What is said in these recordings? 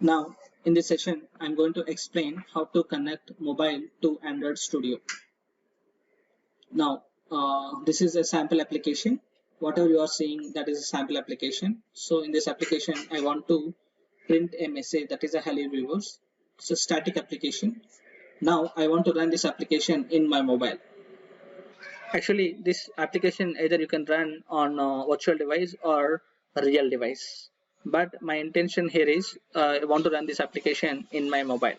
Now, in this session, I'm going to explain how to connect mobile to Android Studio. Now, this is a sample application. Whatever you are seeing, that is a sample application. So in this application, I want to print a message that is a hello viewers. It's a static application. Now, I want to run this application in my mobile. Actually, this application either you can run on a virtual device or a real device. But my intention here is I want to run this application in my mobile.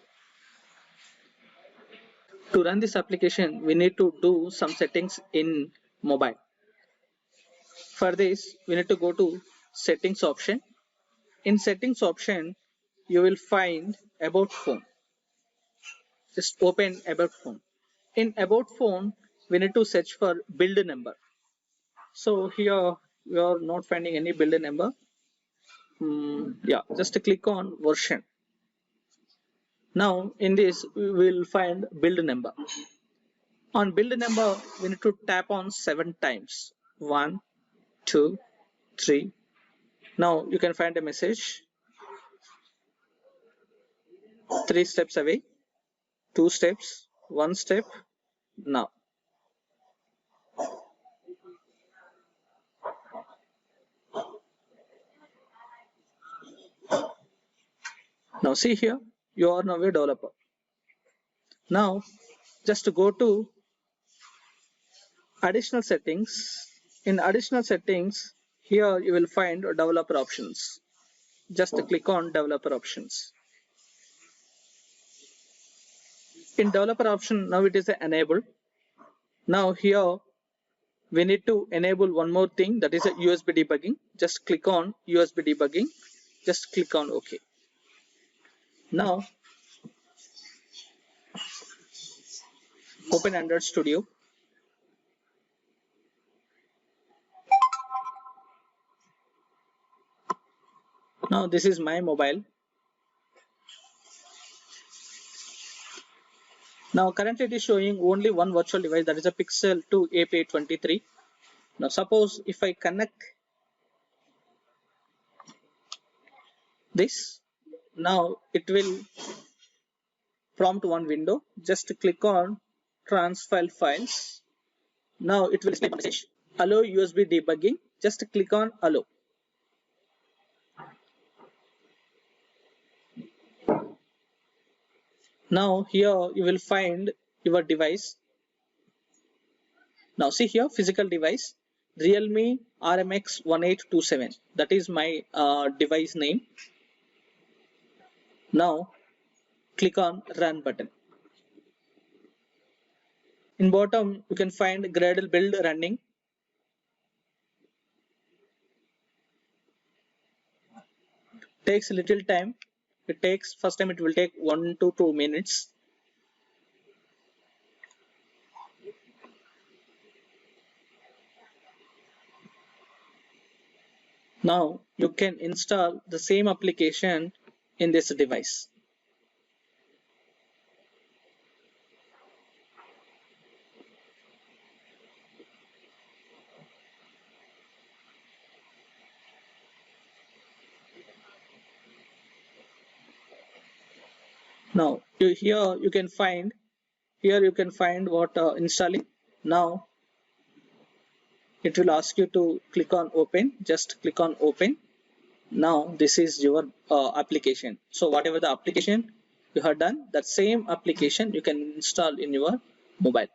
To run this application, we need to do some settings in mobile. For this, we need to go to settings option. In settings option, you will find about phone. Just open about phone. In about phone, we need to search for build number. So here we are not finding any build number. Yeah, just click on version. Now in this we will find build number. On build number we need to tap on 7 times. 1, 2, 3. Now you can find a message. 3 steps away, 2 steps, 1 step. Now see here, you are now a developer. Now just go to additional settings. In additional settings, here you will find developer options. Just click on developer options. In developer option, now it is enabled. Now here we need to enable one more thing, that is a USB debugging. Just click on USB debugging. Just click on OK. Now open Android Studio. Now this is my mobile. Now currently it is showing only one virtual device, that is a Pixel 2 API 23. Now suppose if I connect this, now it will prompt one window. Just click on transfile files. Now it will display a message, allow USB debugging. Just click on allow. Now here you will find your device. Now see here, physical device, Realme RMX 1827. That is my device name. Now click on run button. In bottom you can find Gradle build running. Takes a little time. It takes, first time it will take 1 to 2 minutes. Now you can install the same application in this device. Now here you can find what installing. Now it will ask you to click on open. Just click on open. Now this is your application. So whatever the application you have done, that same application you can install in your mobile.